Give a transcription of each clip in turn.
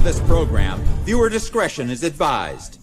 of this program, viewer discretion is advised.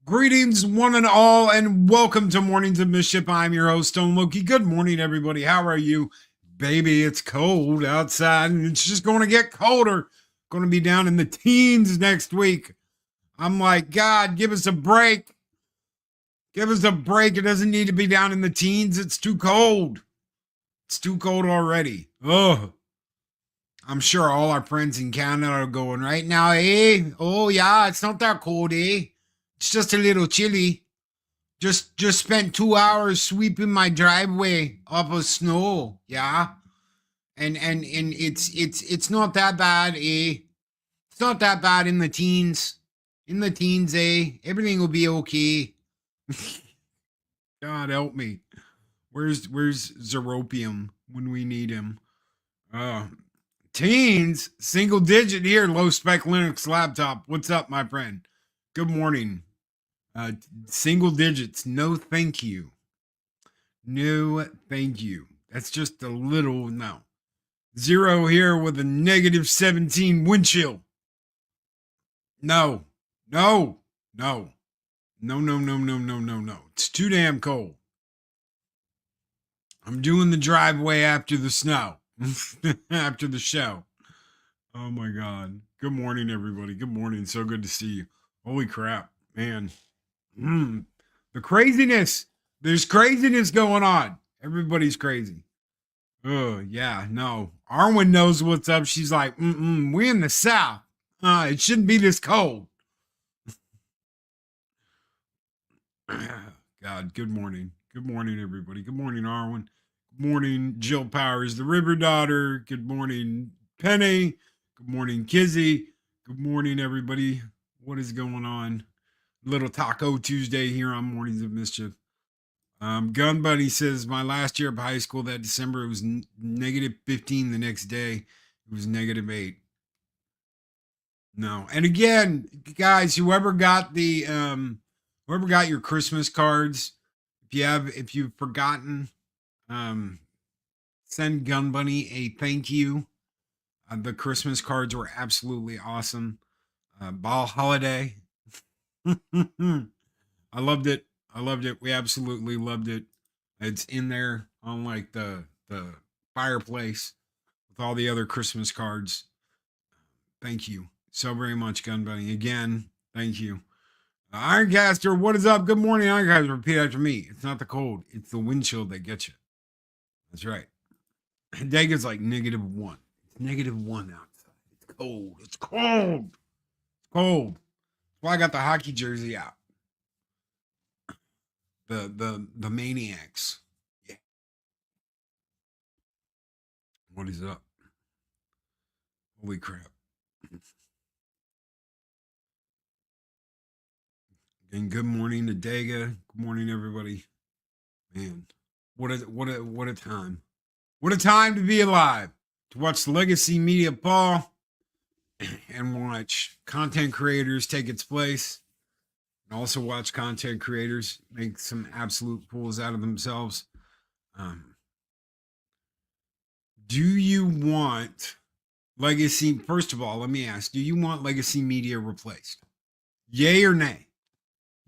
Greetings, one and all, and welcome to Mornings of Mischief. I'm your host, Stone Loki. Good morning, everybody. How are you? Baby, it's cold outside, and it's just going to get colder. Going to be down in the teens next week. I'm like, God, give us a break. Give us a break. It doesn't need to be down in the teens. It's too cold. It's too cold already. Ugh. I'm sure all our friends in Canada are going right now, eh? Oh, yeah, it's not that cold, eh? It's just a little chilly. Just spent 2 hours sweeping my driveway up of snow, yeah. And it's not that bad, eh? It's not that bad in the teens. In the teens, eh? Everything will be okay. God help me. Where's Zeropium when we need him? Teens, single digit here, low spec Linux laptop. What's up, my friend? Good morning. Single digits, no thank you. No thank you. That's just a little, no. Zero here with a negative 17 wind chill. No. It's too damn cold. I'm doing the driveway after the snow. After the show. Oh my God. Good morning, everybody. Good morning. So good to see you. Holy crap, man. The craziness. There's craziness going on. Everybody's crazy. Oh, yeah, no. Arwen knows what's up. She's like, we're in the South. It shouldn't be this cold. God, good morning. Good morning, everybody. Good morning, Arwen. Good morning, Jill Powers, the River Daughter. Good morning, Penny. Good morning, Kizzy. Good morning, everybody. What is going on? Little Taco Tuesday here on Mornings of Mischief. Gun Buddy says, my last year of high school that December, it was negative 15. The next day, it was negative 8. No. And again, guys, whoever got the Whoever got your Christmas cards, if you've forgotten, send Gun Bunny a thank you. The Christmas cards were absolutely awesome. Ball Holiday. I loved it. I loved it. We absolutely loved it. It's in there on like the fireplace with all the other Christmas cards. Thank you so very much, Gun Bunny. Again, thank you. Ironcaster, what is up? Good morning, Ironcaster. Repeat after me. It's not the cold, it's the wind chill that gets you. That's right. Dega's like -1. It's -1 outside. It's cold. It's cold. It's cold. That's why I got the hockey jersey out. The Maniacs. Yeah. What is up? Holy crap. And good morning to Dega. Good morning, everybody. Man, what a time. What a time to be alive. To watch the legacy media fall and watch content creators take its place. And also watch content creators make some absolute fools out of themselves. Do you want legacy? First of all, let me ask, do you want legacy media replaced? Yay or nay?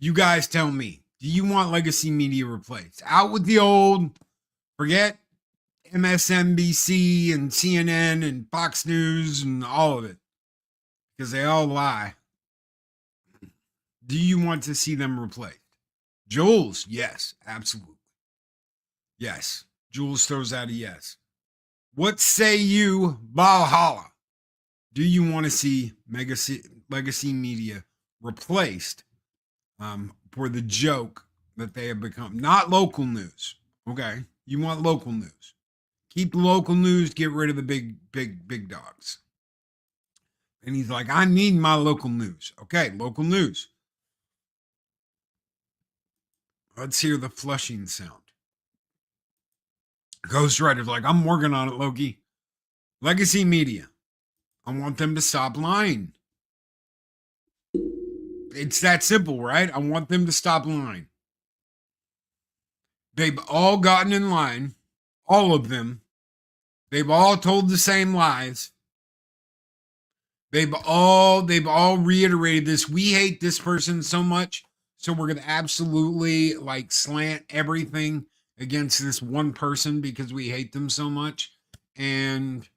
You guys tell me. Do you want legacy media replaced? Out with the old. Forget MSNBC and CNN and Fox News and all of it. Because they all lie. Do you want to see them replaced? Jules, yes, absolutely. Yes. Jules throws out a yes. What say you, Valhalla? Do you want to see legacy media replaced for the joke that they have become? Not local news. Okay. You want local news. Keep the local news, get rid of the big dogs. And he's like, I need my local news. Okay, local news. Let's hear the flushing sound. Ghost Rider's like, I'm working on it, Loki. Legacy media. I want them to stop lying. It's that simple, right? I want them to stop lying. They've all gotten in line, all of them. They've all told the same lies. They've all reiterated this. We hate this person so much, so we're gonna absolutely like slant everything against this one person because we hate them so much. And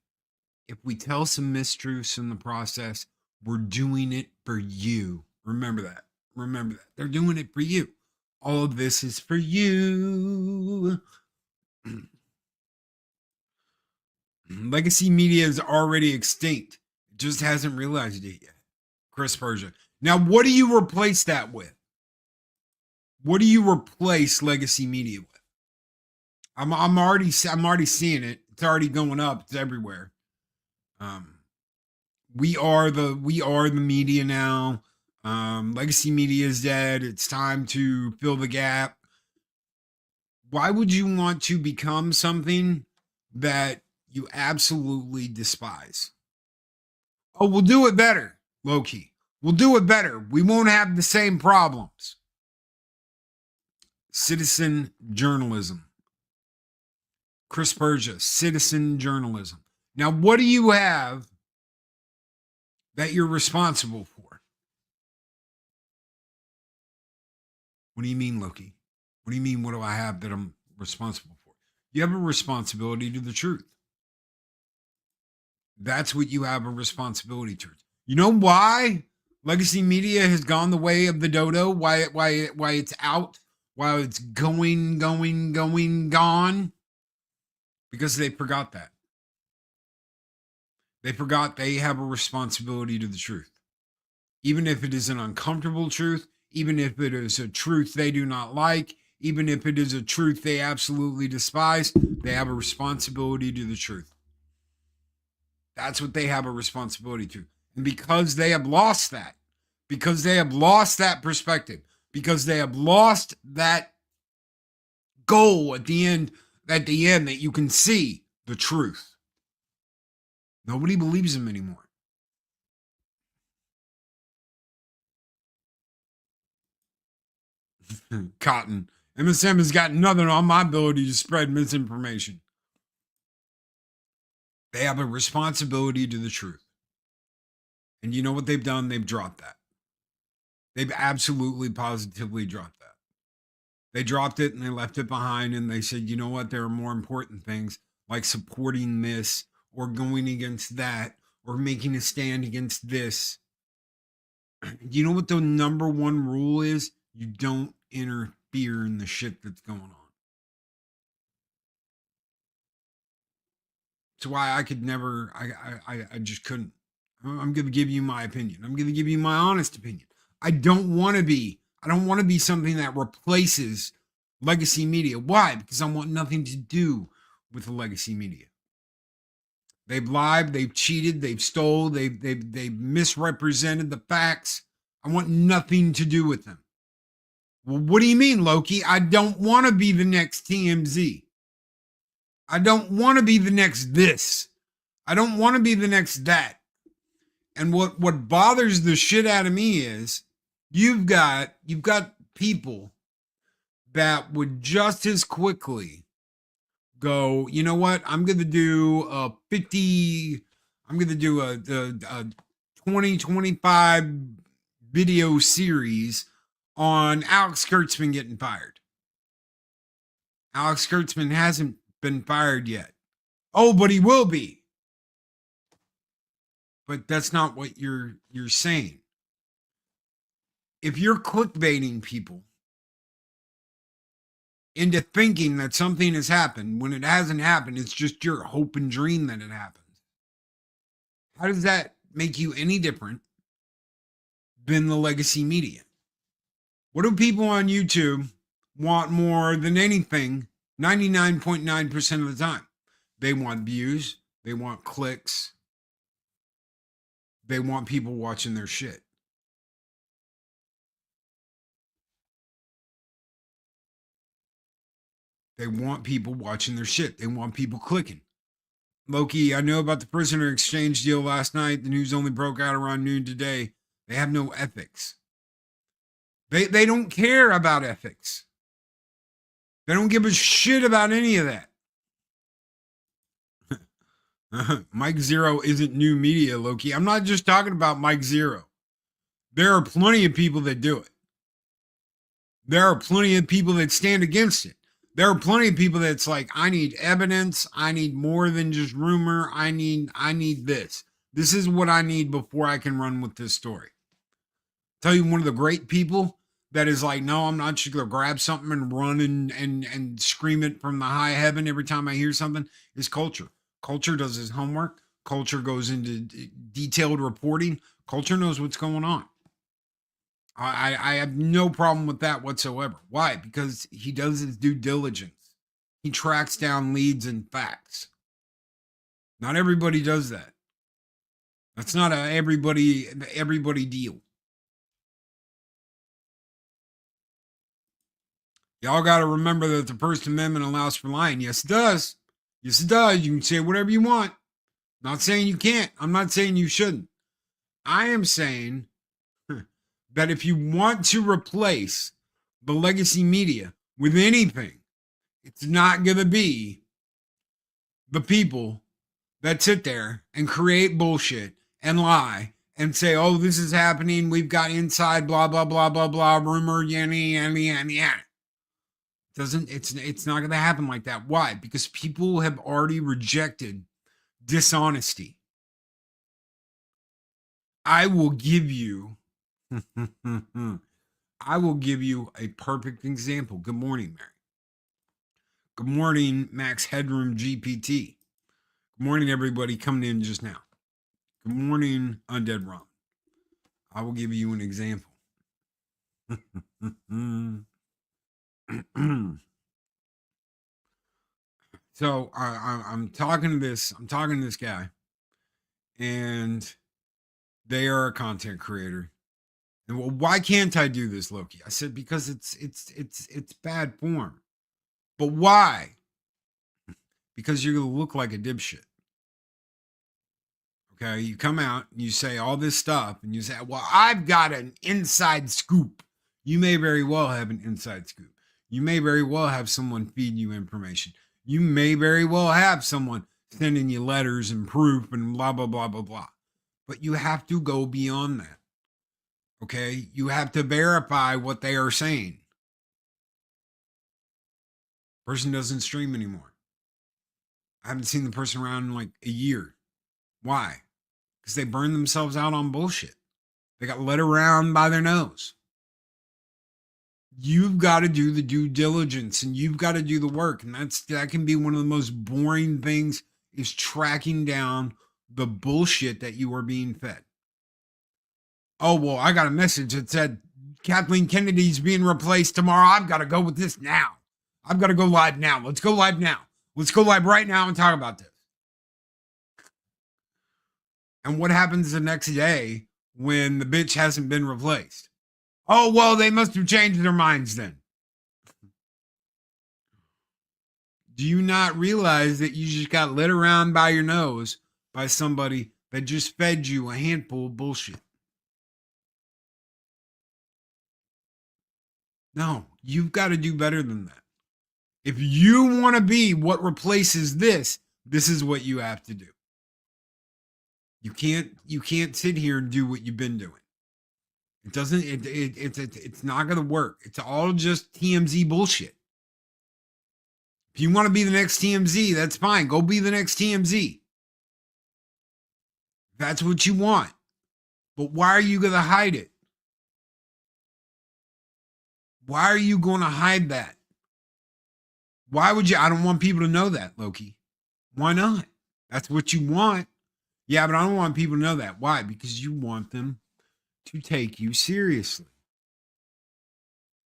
if we tell some mistruths in the process, we're doing it for you. Remember that. Remember that. They're doing it for you. All of this is for you. Legacy media is already extinct. It just hasn't realized it yet. Chris Persia. Now, what do you replace that with? What do you replace legacy media with? I'm already seeing it. It's already going up. It's everywhere. We are the media now. Legacy media is dead. It's time to fill the gap. Why would you want to become something that you absolutely despise? Oh, we'll do it better, Loki. We'll do it better. We won't have the same problems. Citizen journalism. Chris Persia, citizen journalism. Now, what do you have that you're responsible for? What do you mean, Loki? What do you mean, what do I have that I'm responsible for? You have a responsibility to the truth. That's what you have a responsibility to. You know why legacy media has gone the way of the dodo? Why it's out? Why it's gone? Because they forgot that. They forgot they have a responsibility to the truth. Even if it is an uncomfortable truth, even if it is a truth they do not like, even if it is a truth they absolutely despise, they have a responsibility to the truth. That's what they have a responsibility to. And because they have lost that, because they have lost that perspective, because they have lost that goal at the end that you can see the truth, nobody believes them anymore. Cotton. MSM has got nothing on my ability to spread misinformation. They have a responsibility to the truth. And you know what they've done? They've dropped that. They've absolutely, positively dropped that. They dropped it and they left it behind and they said, you know what? There are more important things like supporting this or going against that or making a stand against this. You know what the number one rule is? You don't interfere in the shit that's going on. That's why I could never, I just couldn't. I'm going to give you my opinion. I'm going to give you my honest opinion. I don't want to be something that replaces legacy media. Why? Because I want nothing to do with the legacy media. They've lied, they've cheated, they've stole, they've misrepresented the facts. I want nothing to do with them. Well, what do you mean, Loki? I don't want to be the next TMZ. I don't want to be the next this. I don't want to be the next that. And what bothers the shit out of me is you've got people that would just as quickly go, you know what? I'm going to do a 2025 video series on Alex Kurtzman getting fired. Alex Kurtzman hasn't been fired yet. Oh, but he will be. But that's not what you're saying. If you're clickbaiting people into thinking that something has happened when it hasn't happened, it's just your hope and dream that it happens. How does that make you any different than the legacy media? What do people on YouTube want more than anything 99.9% of the time? They want views. They want clicks. They want people watching their shit. They want people watching their shit. They want people clicking. Loki, I know about the prisoner exchange deal last night. The news only broke out around noon today. They have no ethics. They don't care about ethics. They don't give a shit about any of that. Mike Zero isn't new media, Loki. I'm not just talking about Mike Zero. There are plenty of people that do it. There are plenty of people that stand against it. There are plenty of people that's like, I need evidence. I need more than just rumor. I need this. This is what I need before I can run with this story. Tell you one of the great people that is like, no, I'm not just going to grab something and run and scream it from the high heaven every time I hear something is Culture. Culture does his homework. Culture goes into detailed reporting. Culture knows what's going on. I have no problem with that whatsoever. Why? Because he does his due diligence. He tracks down leads and facts. Not everybody does that. That's not a everybody deal. Y'all got to remember that the First Amendment allows for lying. Yes, it does. Yes, it does. You can say whatever you want. I'm not saying you can't. I'm not saying you shouldn't. I am saying that if you want to replace the legacy media with anything, it's not going to be the people that sit there and create bullshit and lie and say, oh, this is happening. We've got inside blah, blah, blah, blah, blah, rumor, yanny, yanny, yanny, yanny. It's not going to happen like that. Why? Because people have already rejected dishonesty. I will give you a perfect example. Good morning, Mary. Good morning, Max Headroom GPT. Good morning, everybody coming in just now. Good morning, Undead Ron. I will give you an example. So I'm talking to this guy, and they are a content creator. And well, why can't I do this, Loki? I said, because it's bad form. But why? Because you're gonna look like a dipshit. Okay, you come out and you say all this stuff, and you say, well, I've got an inside scoop. You may very well have an inside scoop. You may very well have someone feed you information. You may very well have someone sending you letters and proof and blah, blah, blah, blah, blah. But you have to go beyond that. Okay? You have to verify what they are saying. Person doesn't stream anymore. I haven't seen the person around in like a year. Why? Because they burned themselves out on bullshit. They got led around by their nose. You've got to do the due diligence and you've got to do the work. And that can be one of the most boring things, is tracking down the bullshit that you are being fed. Oh, well, I got a message that said Kathleen Kennedy's being replaced tomorrow. I've got to go with this now. I've got to go live now. Let's go live now. Let's go live right now and talk about this. And what happens the next day when the bitch hasn't been replaced? Oh, well, they must have changed their minds then. Do you not realize that you just got led around by your nose by somebody that just fed you a handful of bullshit? No, you've got to do better than that. If you want to be what replaces this, this is what you have to do. You can't sit here and do what you've been doing. It's not going to work. It's all just TMZ bullshit. If you want to be the next TMZ, that's fine. Go be the next TMZ. That's what you want. But why are you going to hide it? Why are you going to hide that? Why would you? I don't want people to know that, Loki. Why not? That's what you want. Yeah, but I don't want people to know that. Why? Because you want them to take you seriously.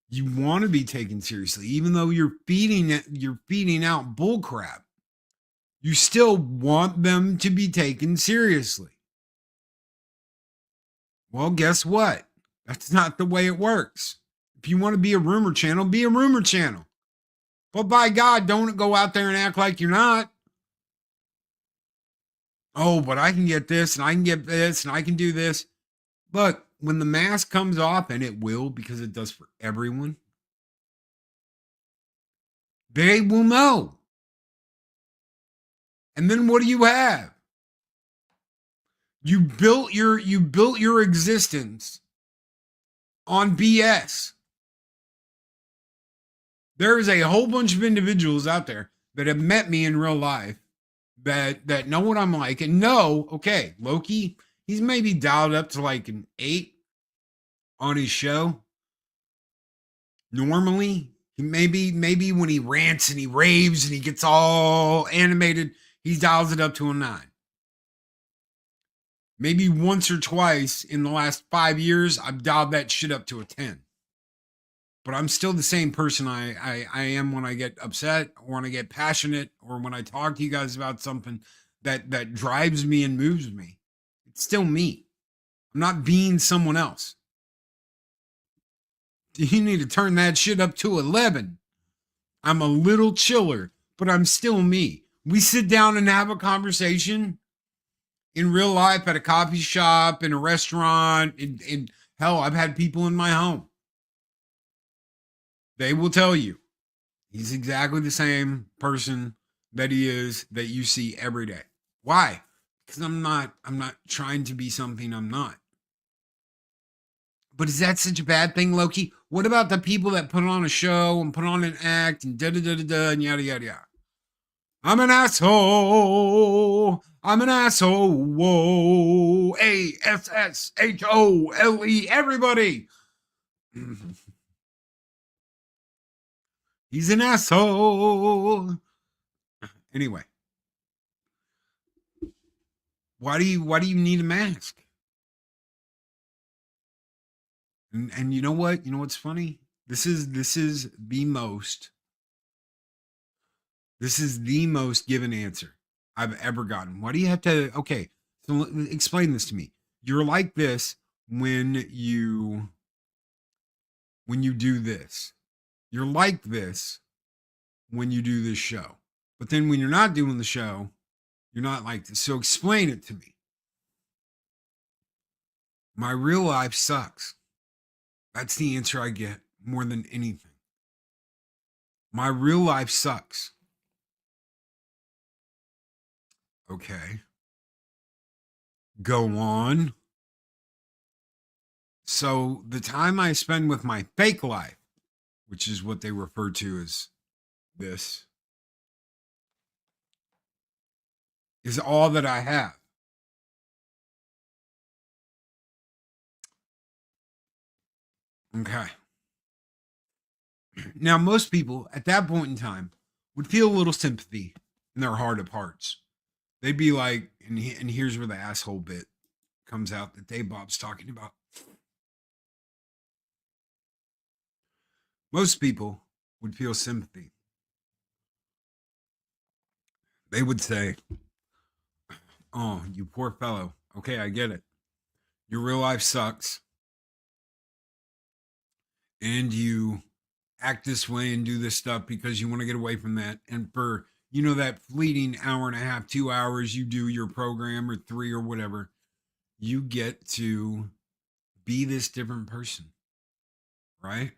You want to be taken seriously, even though you're feeding out bullcrap. You still want them to be taken seriously. Well, guess what? That's not the way it works. If you want to be a rumor channel, be a rumor channel. But by God, don't go out there and act like you're not. Oh, but I can get this and I can get this and I can do this. Look, when the mask comes off, and it will, because it does for everyone, they will know. And then what do you have? You built your existence on BS. There is a whole bunch of individuals out there that have met me in real life that know what I'm like and know, okay, Loki, he's maybe dialed up to like an 8 on his show. Normally, maybe when he rants and he raves and he gets all animated, he dials it up to a 9. Maybe once or twice in the last 5 years, I've dialed that shit up to a 10. But I'm still the same person I am when I get upset or when I get passionate or when I talk to you guys about something that drives me and moves me. It's still me. I'm not being someone else. You need to turn that shit up to 11. I'm a little chiller, but I'm still me. We sit down and have a conversation in real life at a coffee shop, in a restaurant, in hell, I've had people in my home. They will tell you he's exactly the same person that he is that you see every day. Why? Because I'm not trying to be something I'm not. But is that such a bad thing, Loki? What about the people that put on a show and put on an act and da-da-da-da-da and yada, yada, yada? I'm an asshole. I'm an asshole. Whoa. ASSHOLE. Everybody. He's an asshole. Anyway. Why do you need a mask? And you know what? You know what's funny? This is the most given answer I've ever gotten. Why do you have to? Okay, so explain this to me. You're like this when you do this. You're like this when you do this show. But then when you're not doing the show, you're not like this. So explain it to me. My real life sucks. That's the answer I get more than anything. My real life sucks. Okay. Go on. So the time I spend with my fake life, which is what they refer to as this, is all that I have. Okay. Now, most people at that point in time would feel a little sympathy in their heart of hearts. They'd be like, and here's where the asshole bit comes out that Dave Bob's talking about. Most people would feel sympathy. They would say, oh, you poor fellow. Okay, I get it. Your real life sucks. And you act this way and do this stuff because you want to get away from that. And for, that fleeting hour and a half, 2 hours, you do your program or 3 or whatever, you get to be this different person, right?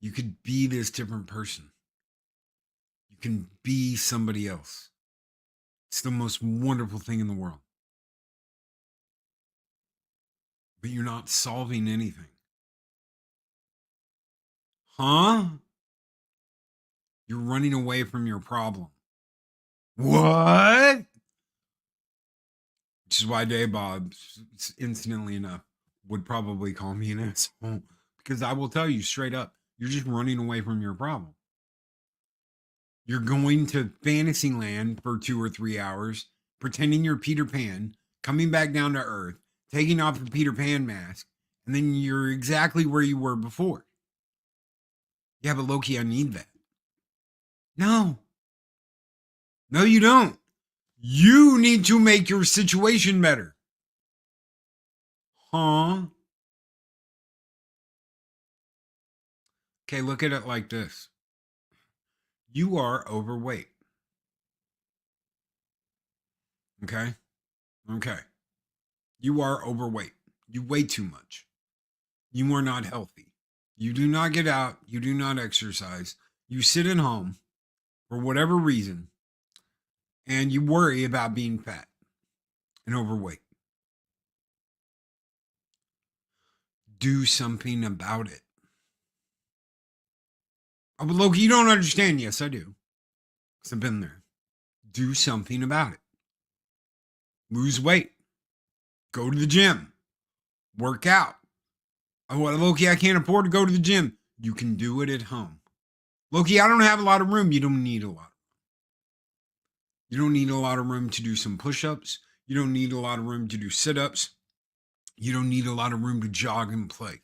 You could be this different person. You can be somebody else. It's the most wonderful thing in the world. But you're not solving anything. Huh? You're running away from your problem. What? Which is why Dave Bob, incidentally enough, would probably call me an asshole. Because I will tell you straight up, you're just running away from your problem. You're going to Fantasyland for 2 or 3 hours, pretending you're Peter Pan, coming back down to Earth, taking off the Peter Pan mask, and then you're exactly where you were before. Yeah, but Loki, I need that. No. No, you don't. You need to make your situation better. Huh? Okay, look at it like this. You are overweight. Okay? Okay. You are overweight. You weigh too much. You are not healthy. You do not get out. You do not exercise. You sit at home for whatever reason, and you worry about being fat and overweight. Do something about it. Oh, but Loki, you don't understand. Yes, I do. Because I've been there. Do something about it. Lose weight. Go to the gym. Work out. Oh, well, Loki, I can't afford to go to the gym. You can do it at home. Loki, I don't have a lot of room. You don't need a lot. You don't need a lot of room to do some push-ups. You don't need a lot of room to do sit-ups. You don't need a lot of room to jog in place.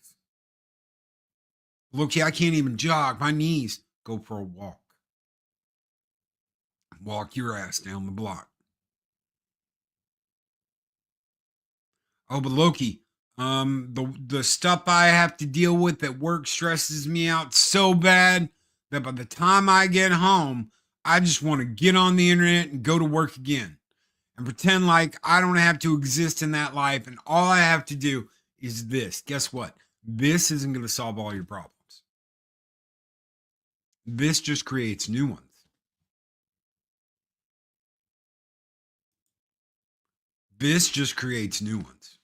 Loki, I can't even jog. My knees. Go for a walk. Walk your ass down the block. Oh, but Loki, the stuff I have to deal with at work stresses me out so bad that by the time I get home, I just want to get on the internet and go to work again and pretend like I don't have to exist in that life and all I have to do is this. Guess what? This isn't going to solve all your problems. This just creates new ones. This just creates new ones.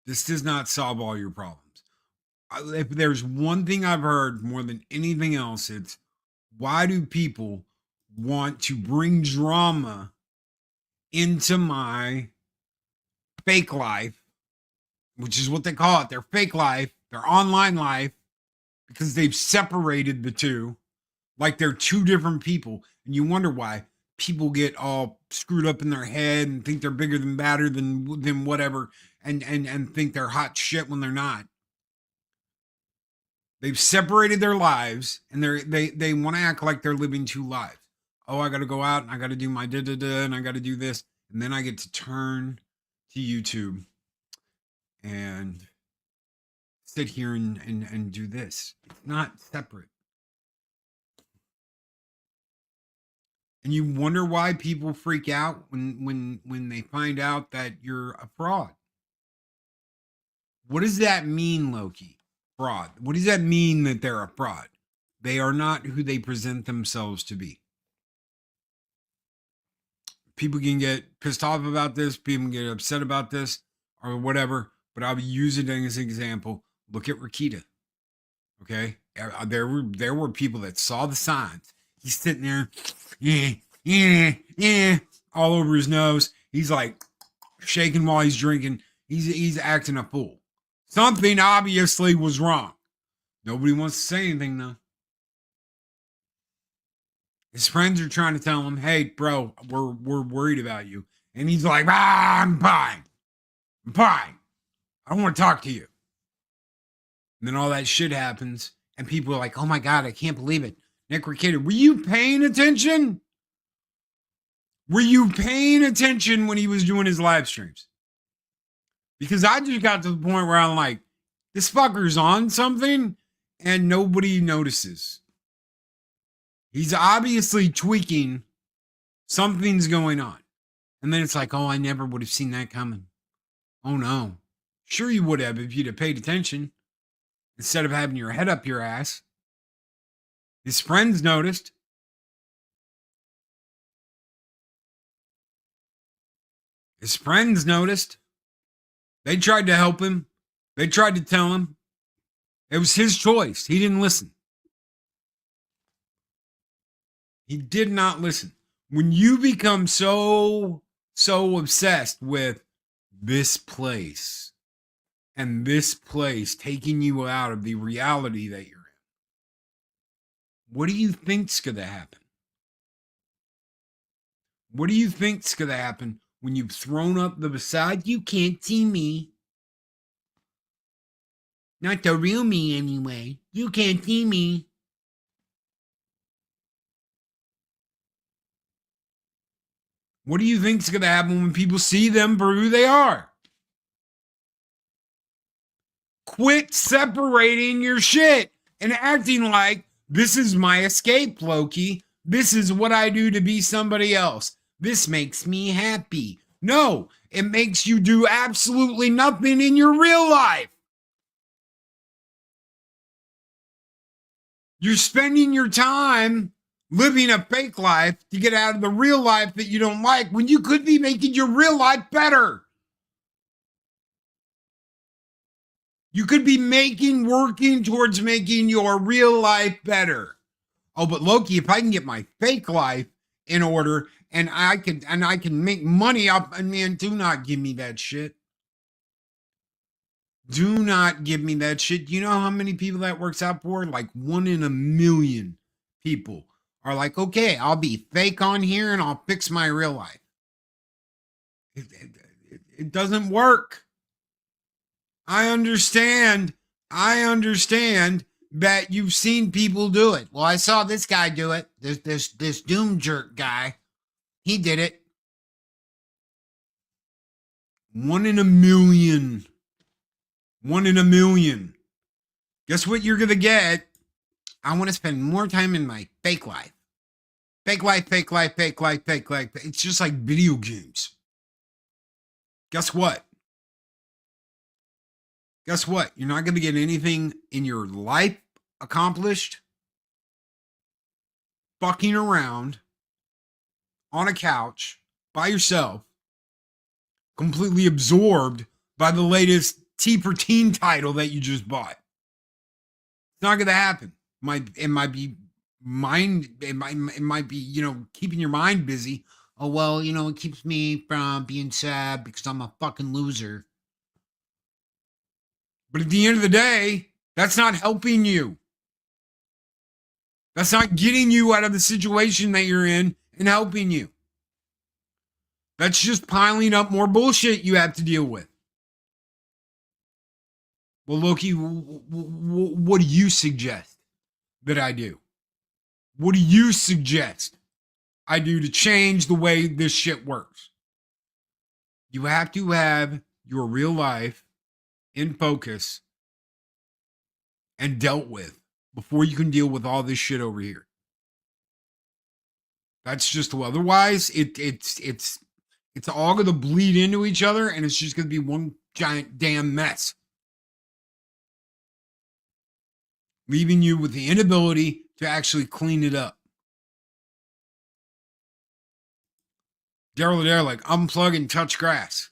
This does not solve all your problems. If there's one thing I've heard more than anything else, it's why do people want to bring drama into my fake life, which is what they call it, their fake life, their online life, because they've separated the two like they're two different people. And you wonder why people get all screwed up in their head and think they're bigger than badder than whatever and think they're hot shit when they're not. They've separated their lives and they want to act like they're living two lives. Oh, I got to go out and I got to do my da-da-da and I got to do this. And then I get to turn to YouTube and sit here and do this. It's not separate. And you wonder why people freak out when they find out that you're a fraud. What does that mean, Loki? Fraud. What does that mean that they're a fraud? They are not who they present themselves to be. People can get pissed off about this. People can get upset about this or whatever. But I'll use it as an example. Look at Rakita. Okay, there were people that saw the signs. He's sitting there, all over his nose. He's like shaking while he's drinking. He's acting a fool. Something obviously was wrong. Nobody wants to say anything though. His friends are trying to tell him, "Hey, bro, we're worried about you," and he's like, "I'm fine. I'm fine. I don't want to talk to you." And then all that shit happens, and people are like, "Oh my God, I can't believe it." Nick Rakita, were you paying attention? Were you paying attention when he was doing his live streams? Because I just got to the point where I'm like, this fucker's on something, and nobody notices. He's obviously tweaking. Something's going on. And then it's like, oh, I never would have seen that coming. Oh no. Sure you would have if you'd have paid attention. Instead of having your head up your ass. His friends noticed. His friends noticed. They tried to help him. They tried to tell him. It was his choice. He didn't listen. He did not listen. When you become so obsessed with this place and this place taking you out of the reality that you're in, what do you think's going to happen? What do you think's going to happen when you've thrown up the facade? You can't see me. Not the real me anyway. You can't see me. What do you think's going to happen when people see them for who they are? Quit separating your shit and acting like this is my escape, Loki. This is what I do to be somebody else. This makes me happy. No, it makes you do absolutely nothing in your real life. You're spending your time living a fake life to get out of the real life that you don't like when you could be making your real life better. You could be working towards making your real life better. Oh, but Loki, if I can get my fake life in order and I can make money up, and man, do not give me that shit. Do not give me that shit. Do you know how many people that works out for? Like 1 in a million people are like, okay, I'll be fake on here and I'll fix my real life. It doesn't work. I understand that you've seen people do it. Well, I saw this guy do it. This doom jerk guy. He did it. 1 in a million. 1 in a million. Guess what you're going to get? I want to spend more time in my fake life. Fake life, fake life, fake life, fake life. It's just like video games. Guess what? Guess what? You're not going to get anything in your life accomplished fucking around on a couch by yourself, completely absorbed by the latest T for Teen title that you just bought. It's not going to happen. It might be, keeping your mind busy. Oh, well, it keeps me from being sad because I'm a fucking loser. But at the end of the day, that's not helping you. That's not getting you out of the situation that you're in and helping you. That's just piling up more bullshit you have to deal with. Well, Loki, what do you suggest that I do? What do you suggest I do to change the way this shit works? You have to have your real life in focus and dealt with before you can deal with all this shit over here. That's just otherwise it's all going to bleed into each other, and it's just going to be one giant damn mess, leaving you with the inability to actually clean it up. Daryl there, like, unplug and touch grass.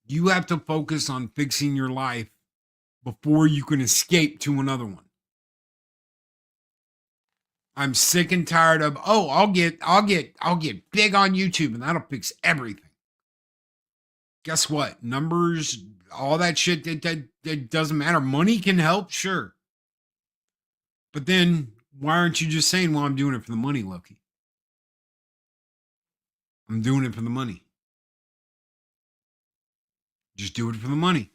You have to focus on fixing your life before you can escape to another one. I'm sick and tired of, I'll get big on YouTube and that'll fix everything. Guess what? Numbers, all that shit, that doesn't matter. Money can help, sure. But then why aren't you just saying, well, I'm doing it for the money, Loki? I'm doing it for the money. Just do it for the money.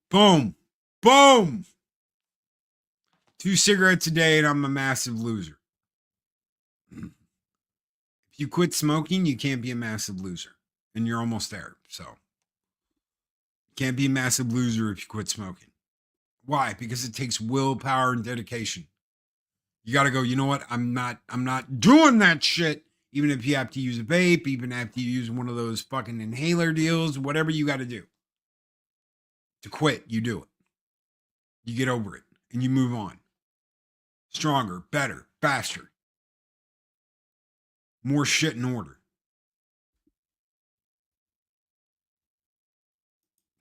Boom. Boom. 2 cigarettes a day and I'm a massive loser. If you quit smoking, you can't be a massive loser. And you're almost there. So you can't be a massive loser if you quit smoking. Why? Because it takes willpower and dedication. You got to go, you know what? I'm not doing that shit. Even if you have to use a vape, even after you use one of those fucking inhaler deals, whatever you got to do. To quit, you do it. You get over it and you move on. Stronger, better, faster. More shit in order.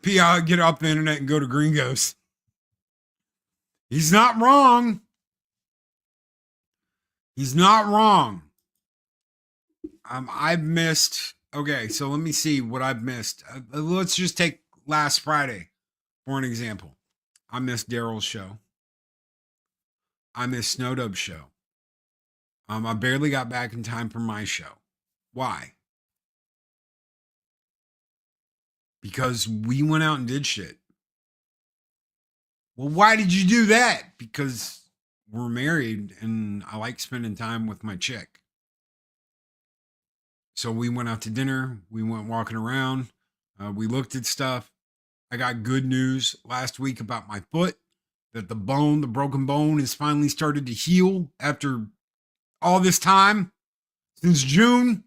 P.I. get off the internet and go to Gringos. He's not wrong. He's not wrong. I've missed. Okay, so let me see what I've missed. Let's just take last Friday for an example. I missed Daryl's show. I missed Snowdub's show. I barely got back in time for my show. Why? Because we went out and did shit. Well, why did you do that? Because we're married and I like spending time with my chick. So we went out to dinner. We went walking around. We looked at stuff. I got good news last week about my foot, that the broken bone has finally started to heal after all this time, since June.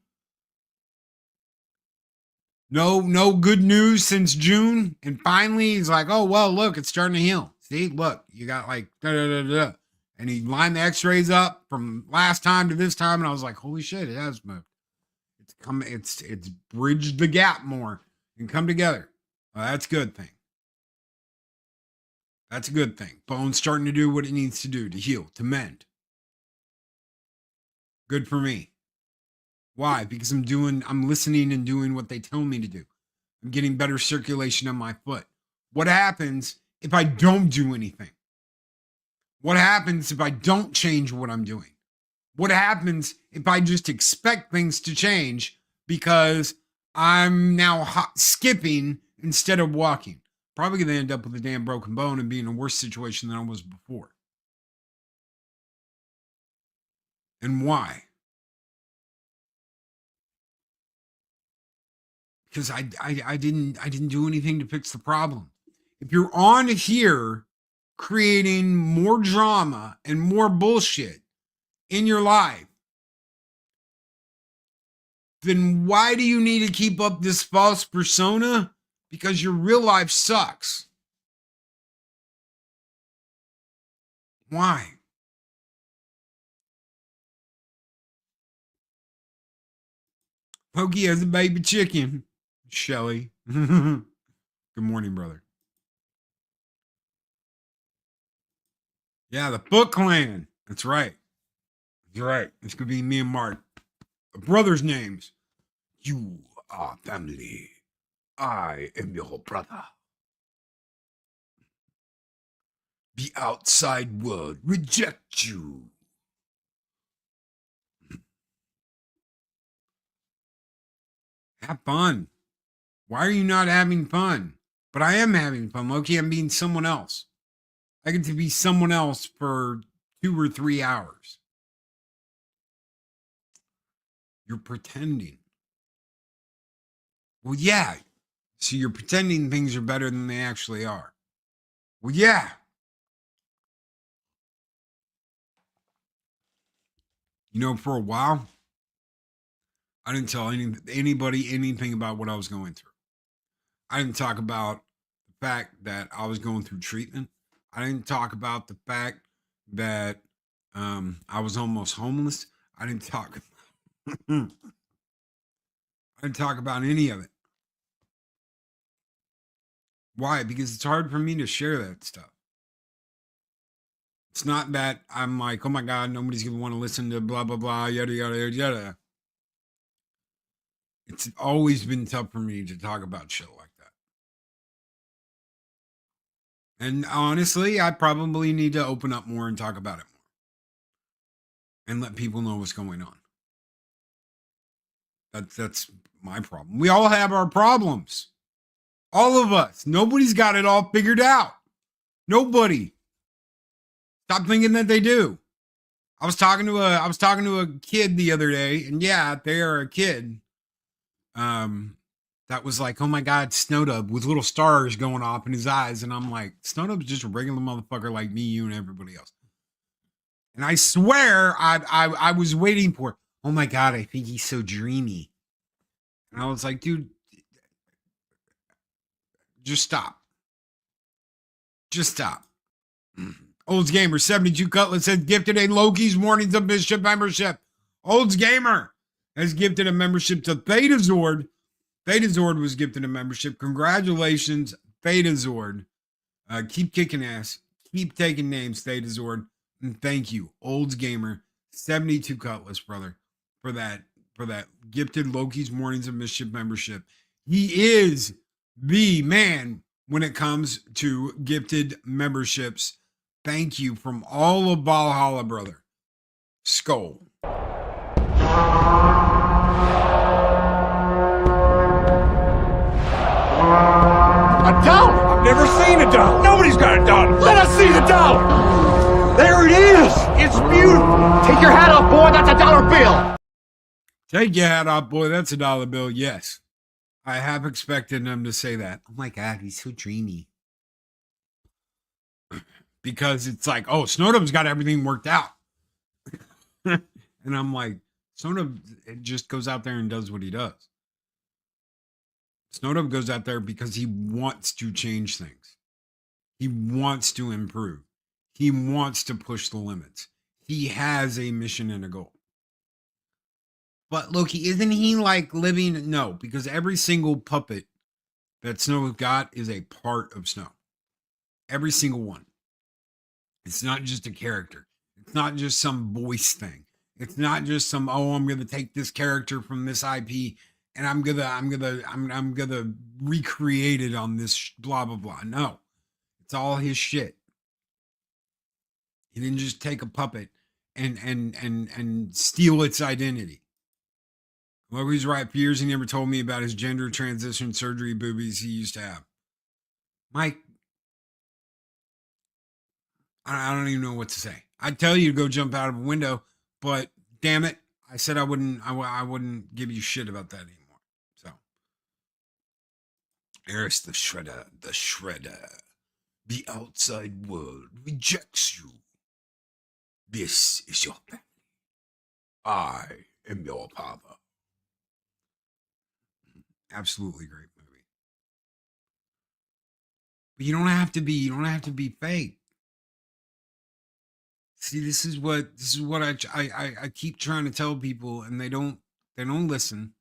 No good news since June. And finally he's like, oh, well, look, it's starting to heal. See, look, you got like da-da-da-da. And he lined the x-rays up from last time to this time. And I was like, holy shit, it has moved. It's bridged the gap more and come together. Well, that's a good thing. That's a good thing. Bone's starting to do what it needs to do to heal, to mend. Good for me. Why? Because I'm listening and doing what they tell me to do. I'm getting better circulation on my foot. What happens if I don't do anything? What happens if I don't change what I'm doing? What happens if I just expect things to change because I'm now skipping instead of walking? Probably going to end up with a damn broken bone and be in a worse situation than I was before. And why? Because I didn't do anything to fix the problem. If you're on here creating more drama and more bullshit in your life, then why do you need to keep up this false persona? Because your real life sucks. Why? Pokey has a baby chicken. Shelly. Good morning, brother. Yeah, the Foot Clan. That's right. That's right. This could be me and Mark. The brothers' names. You are family. I am your brother. The outside world reject you. Have fun. Why are you not having fun? But I am having fun, Loki. I'm being someone else. I get to be someone else for 2 or 3 hours. You're pretending. Well, yeah. So you're pretending things are better than they actually are. Well, yeah. For a while, I didn't tell anybody anything about what I was going through. I didn't talk about the fact that I was going through treatment. I didn't talk about the fact that I was almost homeless. I didn't talk. I didn't talk about any of it. Why? Because it's hard for me to share that stuff. It's not that I'm like, oh my God, nobody's going to want to listen to blah, blah, blah, yada, yada, yada. It's always been tough for me to talk about shit like that. And honestly, I probably need to open up more and talk about it more and let people know what's going on. That's my problem. We all have our problems. All of us. Nobody's got it all figured out. Nobody. Stop thinking that they do. I was talking to a kid the other day, and yeah, they are a kid. That was like, oh my God, Snowdub with little stars going off in his eyes. And I'm like, Snowdub's just a regular motherfucker like me, you, and everybody else. And I swear I was waiting for, oh my God, I think he's so dreamy. And I was like, dude, just stop. Just stop. Olds Gamer 72 Cutlass has gifted a Loki's Mornings of Mischief membership. Olds Gamer has gifted a membership to Theta Zord. Theta Zord was gifted a membership. Congratulations, Theta Zord. Keep kicking ass. Keep taking names, Theta Zord. And thank you, Olds Gamer 72 Cutlass, brother, for that gifted Loki's Mornings of Mischief membership. He is the man when it comes to gifted memberships. Thank you from all of Valhalla, brother. Skull. A dollar? I've never seen a dollar. Nobody's got a dollar. Let us see the dollar. There it is. It's beautiful. Take your hat off, boy. That's a dollar bill. Take your hat off, boy. That's a dollar bill. Yes. I have expected him to say that. Oh my God, he's so dreamy. Because it's like, oh, Snowdub's got everything worked out. And I'm like, Snowdub just goes out there and does what he does. Snowdub goes out there because he wants to change things. He wants to improve. He wants to push the limits. He has a mission and a goal. But Loki, isn't he like living? No, because every single puppet that Snow got is a part of Snow. Every single one. It's not just a character. It's not just some voice thing. It's not just some, oh, I'm going to take this character from this IP and I'm gonna recreate it on this blah blah blah. No, it's all his shit. He didn't just take a puppet and steal its identity. Loki's right. For years, he never told me about his gender transition surgery boobies he used to have. Mike, I don't even know what to say. I'd tell you to go jump out of a window, but damn it, I said I wouldn't give you shit about that anymore. So, here's the shredder, the shredder. The outside world rejects you. This is your family. I am your father. Absolutely great movie. But you don't have to be fake. See, this is what I keep trying to tell people, and they don't listen.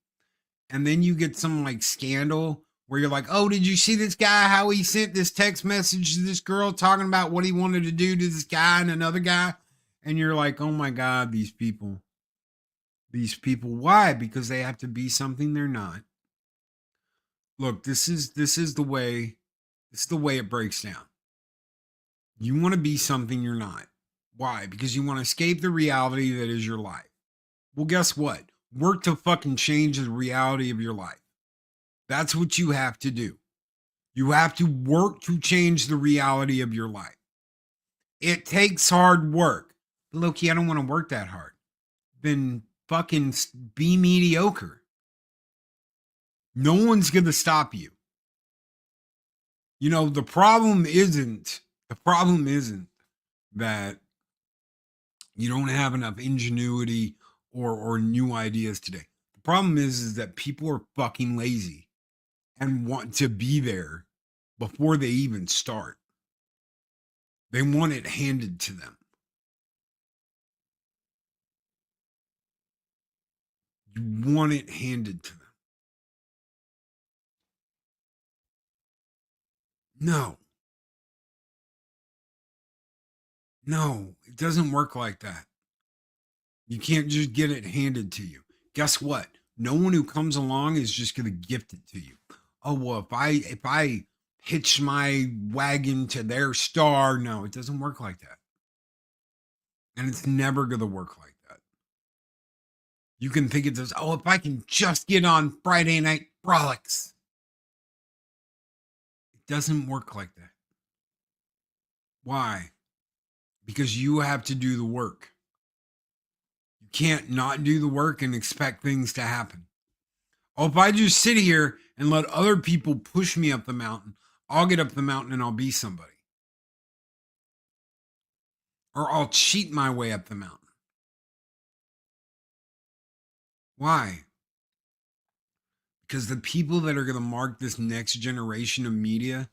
And then you get some like scandal where you're like, oh, did you see this guy, how he sent this text message to this girl talking about what he wanted to do to this guy and another guy? And you're like, oh my God, these people. Why? Because they have to be something they're not. Look, this is the way it breaks down. You want to be something you're not. Why? Because you want to escape the reality that is your life. Well, guess what? Work to fucking change the reality of your life. That's what you have to do. You have to work to change the reality of your life. It takes hard work. Loki, I don't want to work that hard. Then fucking be mediocre. No one's going to stop you. You know, the problem isn't that you don't have enough ingenuity or new ideas today. The problem is that people are fucking lazy and want to be there before they even start. They want it handed to them. You want it handed to them. No. No, it doesn't work like that. You can't just get it handed to you. Guess what? No one who comes along is just going to gift it to you. Oh, well, if I hitch my wagon to their star, no, it doesn't work like that. And it's never going to work like that. You can think it does, oh, if I can just get on Friday Night Frolics. It doesn't work like that. Why? Because you have to do the work. You can't not do the work and expect things to happen. Oh, if I just sit here and let other people push me up the mountain, I'll get up the mountain and I'll be somebody. Or I'll cheat my way up the mountain. Why? Because the people that are going to mark this next generation of media,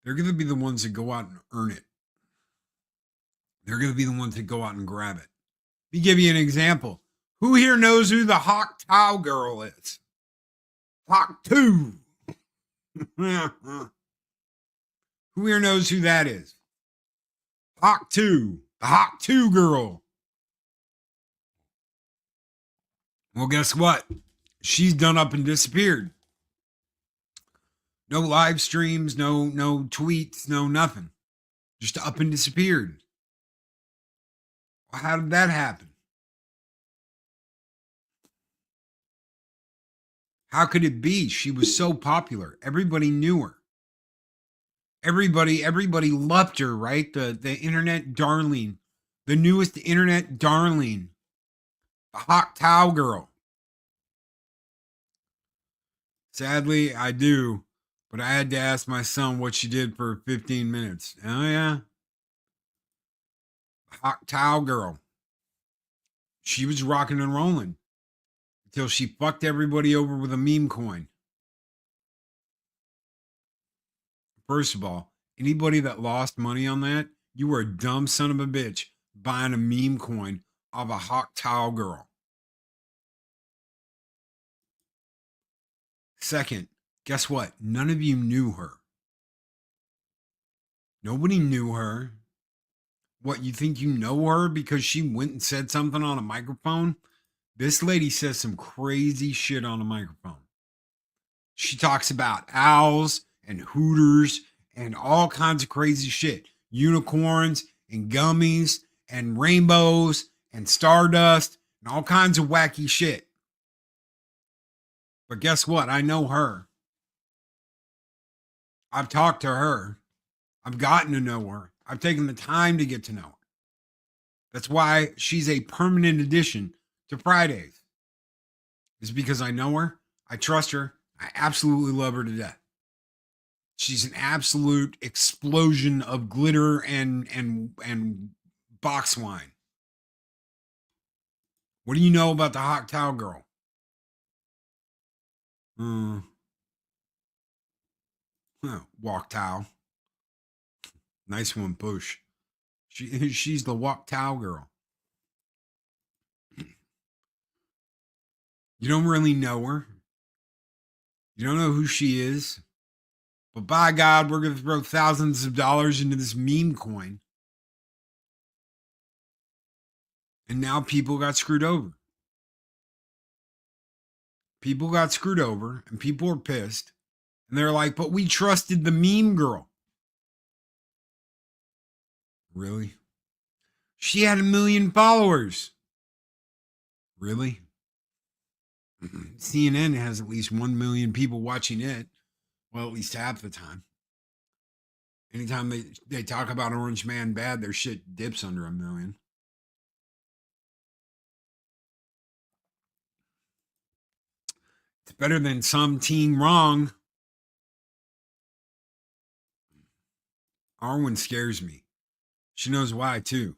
they're going to be the ones that go out and earn it. They're going to be the ones that go out and grab it. Let me give you an example. Who here knows who the Hawk Towel Girl is? Hawk 2. Who here knows who that is? Hawk 2. The Hawk 2 Girl. Well, guess what? She's done up and disappeared. No live streams, no tweets, no nothing. Just up and disappeared. Well, how did that happen? How could it be? She was so popular. Everybody knew her. Everybody loved her, right? The internet darling. The newest internet darling. The Hawk Towel Girl. Sadly, I do. But I had to ask my son what she did for 15 minutes. Oh, yeah. Hawk Towel Girl. She was rocking and rolling until she fucked everybody over with a meme coin. First of all, anybody that lost money on that, you were a dumb son of a bitch buying a meme coin of a Hawk Towel Girl. Second, guess what? None of you knew her. Nobody knew her. What, you think you know her because she went and said something on a microphone? This lady says some crazy shit on a microphone. She talks about owls and hooters and all kinds of crazy shit. Unicorns and gummies and rainbows and stardust and all kinds of wacky shit. But guess what? I know her. I've talked to her. I've gotten to know her. I've taken the time to get to know her. That's why she's a permanent addition to Fridays. It's because I know her. I trust her. I absolutely love her to death. She's an absolute explosion of glitter and box wine. What do you know about the Hawk Towel Girl? Walk towel. Nice one, Push. She's the Walk Towel Girl. You don't really know her. You don't know who she is. But by God, we're going to throw thousands of dollars into this meme coin. And now people got screwed over. People got screwed over and people are pissed. And they're like, but we trusted the meme girl. Really? She had 1 million followers. Really? CNN has at least 1 million people watching it. Well, at least half the time. Anytime they talk about Orange Man bad, their shit dips under 1 million. It's better than some team wrong. Arwen scares me. She knows why, too.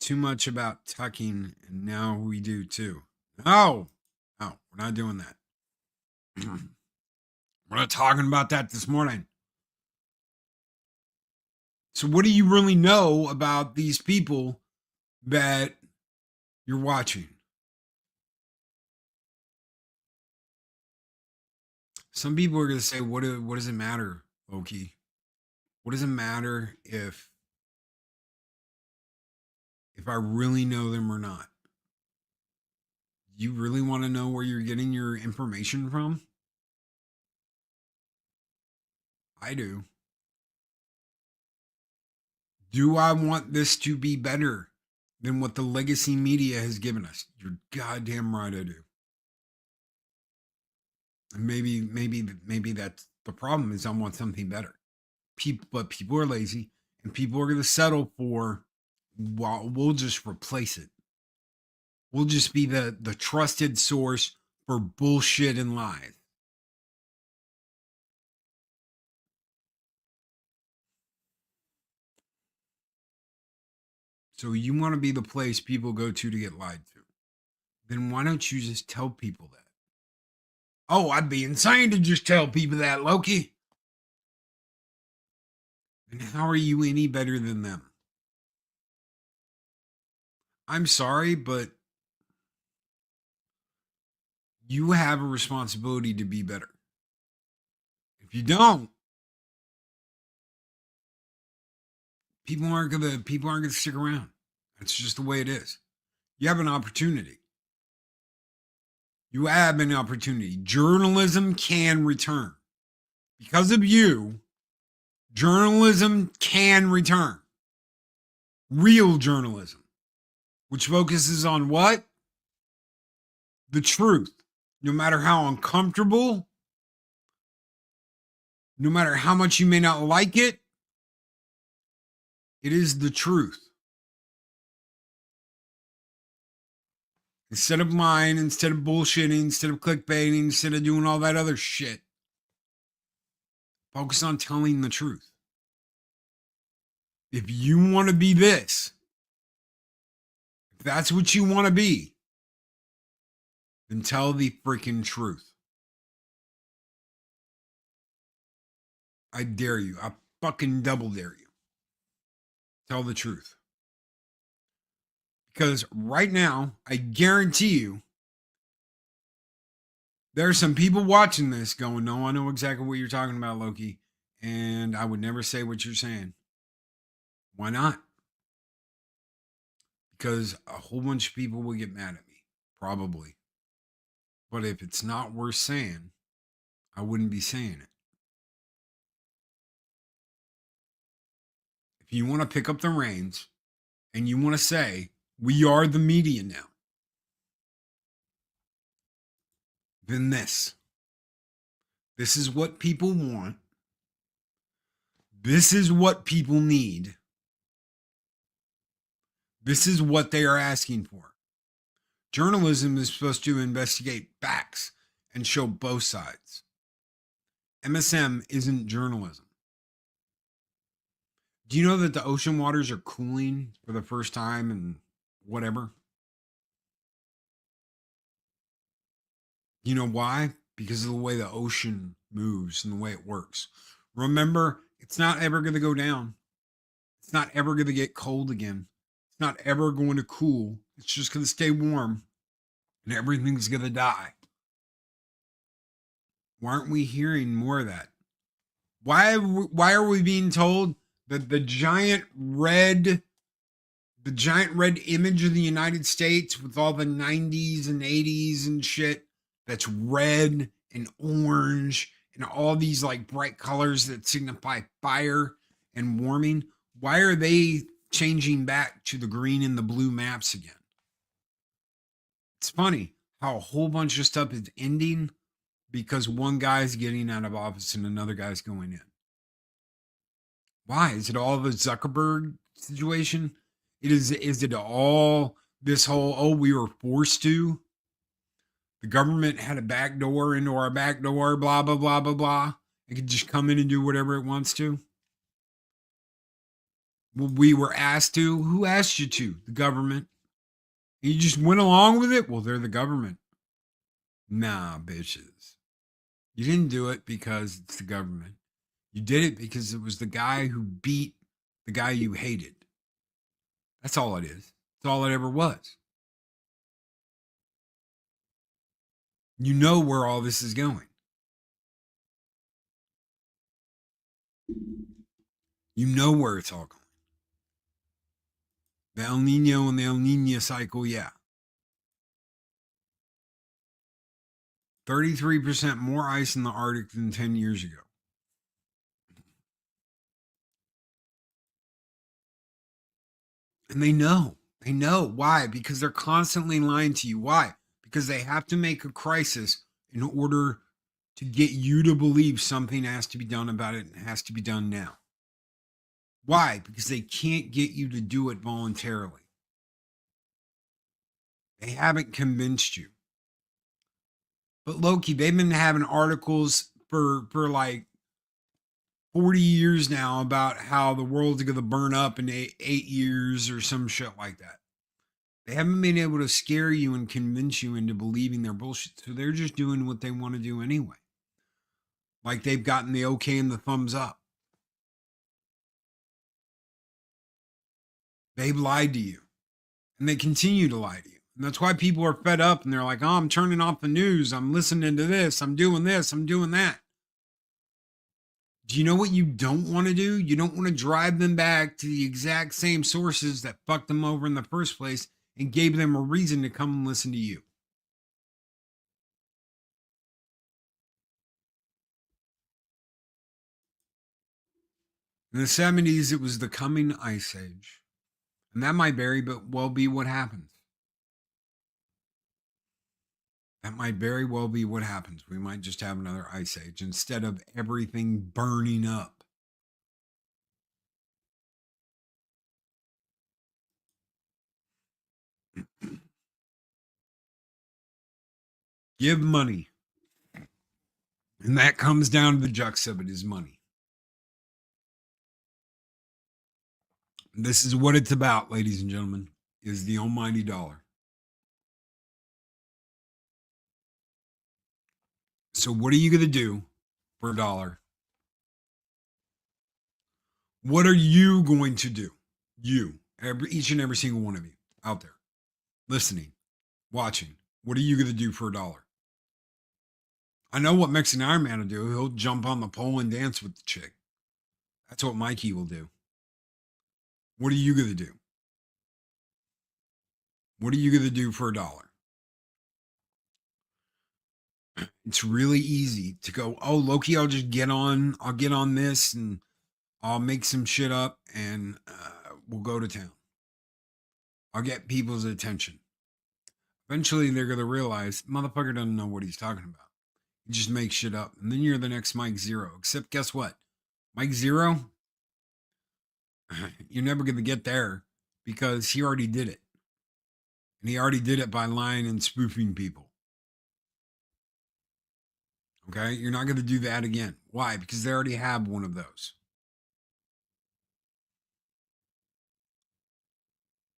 too much about tucking, and now we do too. No, we're not doing that. We're not talking about that this morning. So, what do you really know about these people that you're watching? Some people are going to say, what does it matter, Loki? What does it matter if I really know them or not? You really want to know where you're getting your information from? I do. Do I want this to be better than what the legacy media has given us? You're goddamn right I do. And maybe that's the problem, is I want something better. But people are lazy, and people are going to settle for, well, we'll just replace it. We'll just be the trusted source for bullshit and lies. So you want to be the place people go to get lied to. Then why don't you just tell people that? Oh, I'd be insane to just tell people that, Loki. And how are you any better than them? I'm sorry, but you have a responsibility to be better. If you don't, people aren't gonna stick around. That's just the way it is. You have an opportunity. You have an opportunity. Journalism can return. Because of you, journalism can return. Real journalism, which focuses on what? The truth. No matter how uncomfortable, no matter how much you may not like it, it is the truth. Instead of lying, instead of bullshitting, instead of clickbaiting, instead of doing all that other shit, focus on telling the truth. If you want to be this, if that's what you want to be, then tell the freaking truth. I dare you. I fucking double dare you. Tell the truth. Because right now, I guarantee you, there are some people watching this going, no, I know exactly what you're talking about, Loki. And I would never say what you're saying. Why not? Because a whole bunch of people will get mad at me. Probably. But if it's not worth saying, I wouldn't be saying it. If you want to pick up the reins and you want to say, we are the media now, then this is what people want. This is what people need. This is what they are asking for. Journalism is supposed to investigate facts and show both sides. MSM isn't journalism. Do you know that the ocean waters are cooling for the first time and whatever? You know why? Because of the way the ocean moves and the way it works. Remember, it's not ever going to go down. It's not ever going to get cold again. It's not ever going to cool. It's just going to stay warm and everything's going to die. Why aren't we hearing more of that? Why are we being told that the giant red image of the United States with all the 90s and 80s and shit that's red and orange and all these like bright colors that signify fire and warming, why are they changing back to the green and the blue maps again? It's funny how a whole bunch of stuff is ending because one guy's getting out of office and another guy's going in. Why? Is it all the Zuckerberg situation? Is it all this whole, oh, we were forced to? The government had a back door into our back door, blah, blah, blah, blah, blah. It could just come in and do whatever it wants to. We were asked to. Who asked you to? The government. You just went along with it? Well, they're the government. Nah, bitches. You didn't do it because it's the government. You did it because it was the guy who beat the guy you hated. That's all it is. That's all it ever was. You know where all this is going. You know where it's all going. The El Nino and the El Nino cycle, yeah. 33% more ice in the Arctic than 10 years ago. And they know. They know. Why? Because they're constantly lying to you. Why? Because they have to make a crisis in order to get you to believe something has to be done about it and has to be done now. Why? Because they can't get you to do it voluntarily. They haven't convinced you. But Loki, they've been having articles for like 40 years now about how the world's going to burn up in 8 years or some shit like that. They haven't been able to scare you and convince you into believing their bullshit. So they're just doing what they want to do anyway. Like they've gotten the okay and the thumbs up. They've lied to you. And they continue to lie to you. And that's why people are fed up and they're like, oh, I'm turning off the news. I'm listening to this. I'm doing this. I'm doing that. Do you know what you don't want to do? You don't want to drive them back to the exact same sources that fucked them over in the first place and gave them a reason to come and listen to you. In the 70s, it was the coming ice age. And that might very but well be what happens. That might very well be what happens. We might just have another ice age instead of everything burning up. Give money. And that comes down to the jux of it is money. This is what it's about, ladies and gentlemen, is the almighty dollar. So what are you going to do for a dollar? What are you going to do? You, each and every single one of you out there listening, watching. What are you going to do for a dollar? I know what Mexican Iron Man will do. He'll jump on the pole and dance with the chick. That's what Mikey will do. What are you going to do? What are you going to do for a dollar? It's really easy to go, oh, Loki, I'll get on this and I'll make some shit up and we'll go to town. I'll get people's attention. Eventually, they're going to realize, motherfucker doesn't know what he's talking about. He just makes shit up. And then you're the next Mike Zero. Except guess what? Mike Zero, you're never going to get there because he already did it. And he already did it by lying and spoofing people. Okay? You're not going to do that again. Why? Because they already have one of those.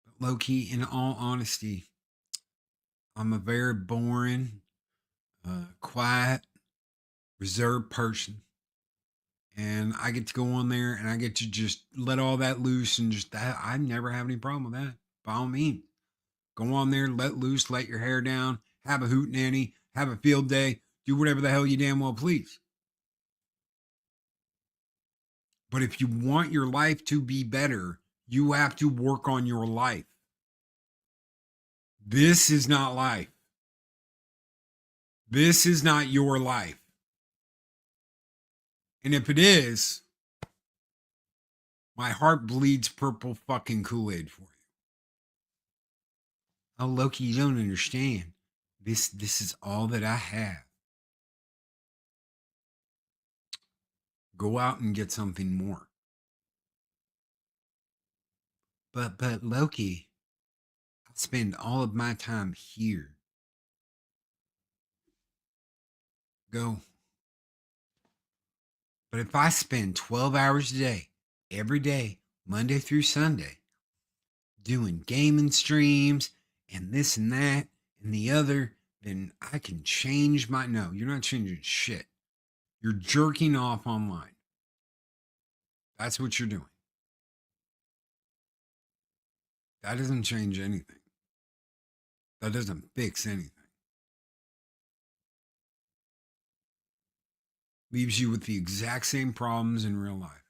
But Loki, in all honesty, I'm a very boring, quiet, reserved person. And I get to go on there and I get to just let all that loose and just that. I never have any problem with that. By all means, go on there, let loose, let your hair down, have a hoot nanny, have a field day, do whatever the hell you damn well please. But if you want your life to be better, you have to work on your life. This is not life. This is not your life. And if it is, my heart bleeds purple fucking Kool-Aid for you. Oh, Loki, you don't understand. This is all that I have. Go out and get something more. But Loki, I spend all of my time here. Go. But if I spend 12 hours a day, every day, Monday through Sunday, doing gaming streams and this and that and the other, then I can change my. No, you're not changing shit. You're jerking off online. That's what you're doing. That doesn't change anything. That doesn't fix anything. Leaves you with the exact same problems in real life.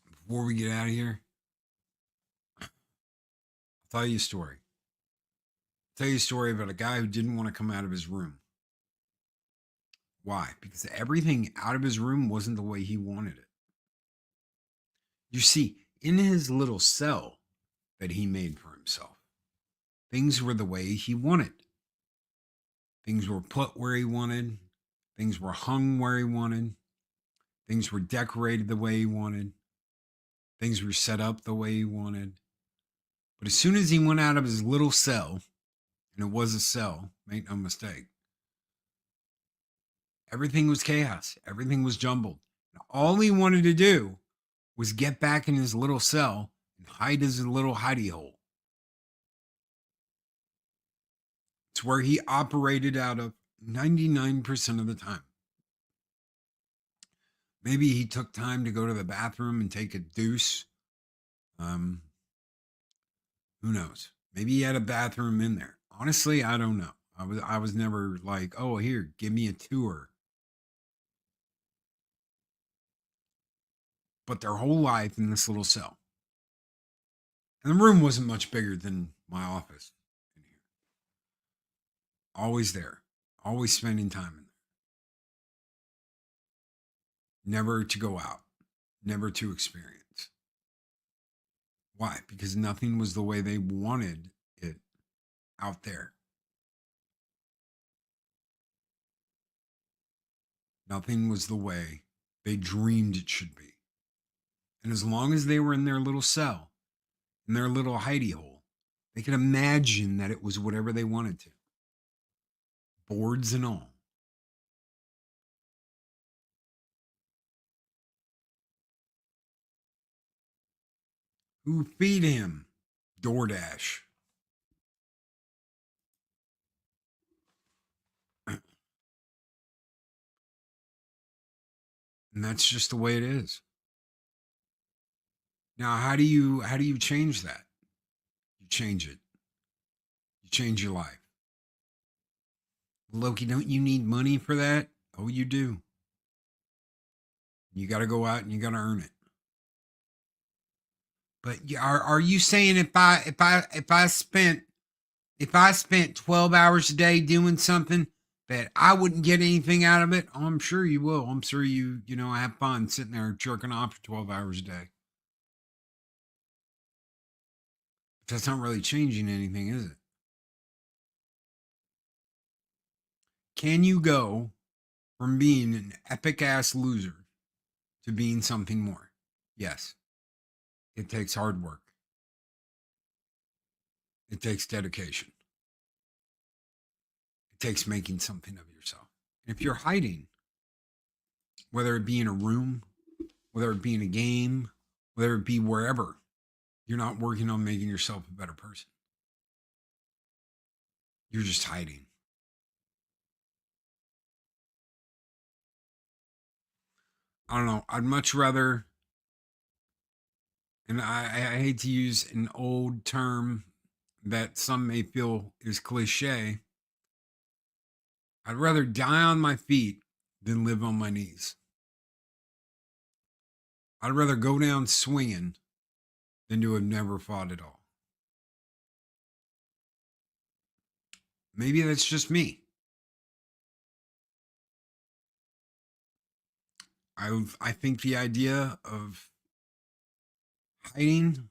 Before we get out of here, I'll tell you a story. I'll tell you a story about a guy who didn't want to come out of his room. Why? Because everything out of his room wasn't the way he wanted it. You see, in his little cell that he made for himself, things were the way he wanted. Things were put where he wanted. Things were hung where he wanted. Things were decorated the way he wanted. Things were set up the way he wanted. But as soon as he went out of his little cell, and it was a cell, make no mistake, everything was chaos. Everything was jumbled. And all he wanted to do was get back in his little cell and hide his little hidey hole. It's where he operated out of 99% of the time. Maybe he took time to go to the bathroom and take a deuce. Who knows? Maybe he had a bathroom in there. Honestly, I don't know. I was never like, oh, here, give me a tour. But their whole life in this little cell. And the room wasn't much bigger than my office in here. Always there. Always spending time in there. Never to go out. Never to experience. Why? Because nothing was the way they wanted it out there. Nothing was the way they dreamed it should be. And as long as they were in their little cell, in their little hidey hole, they could imagine that it was whatever they wanted to. Boards and all. Who feed him? DoorDash. And that's just the way it is. Now, how do you change that? You change it. You change your life. Loki, don't you need money for that? Oh, you do. You got to go out and you got to earn it. But are you saying if I spent 12 hours a day doing something that I wouldn't get anything out of it? Oh, I'm sure you will. I'm sure you have fun sitting there jerking off for 12 hours a day. But that's not really changing anything, is it? Can you go from being an epic ass loser to being something more? Yes. It takes hard work. It takes dedication. It takes making something of yourself. And if you're hiding, whether it be in a room, whether it be in a game, whether it be wherever, you're not working on making yourself a better person. You're just hiding. I don't know. I'd much rather, and I hate to use an old term that some may feel is cliche. I'd rather die on my feet than live on my knees. I'd rather go down swinging than to have never fought at all. Maybe that's just me. I think the idea of hiding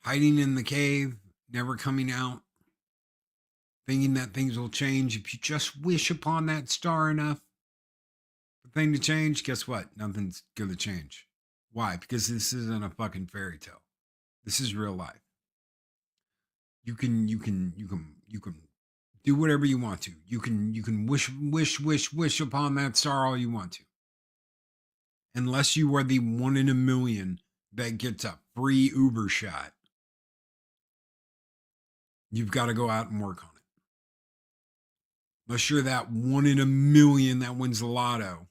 in the cave, never coming out, thinking that things will change if you just wish upon that star enough for thing to change, guess what? Nothing's gonna change. Why? Because this isn't a fucking fairy tale. This is real life. You can do whatever you want to. You can wish upon that star all you want to. unless you are the 1 in a million that gets a free Uber shot. You've got to go out and work on it. Unless you're that 1 in a million that wins the lotto,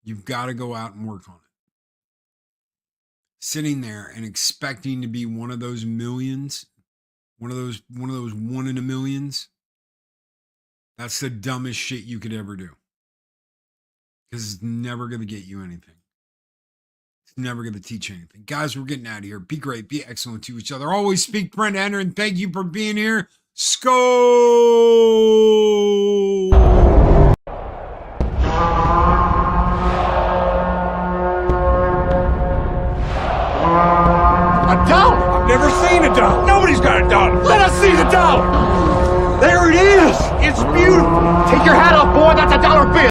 you've got to go out and work on it. Sitting there and expecting to be one of those millions, one of those 1 in a millions, that's the dumbest shit you could ever do. Because it's never going to get you anything. It's never going to teach you anything. Guys, we're getting out of here. Be great. Be excellent to each other. Always speak, Brent, enter, and thank you for being here. Skol! A dollar? I've never seen a dollar. Nobody's got a dollar. Let us see the dollar. There it is. It's beautiful. Take your hat off, boy. That's a dollar bill.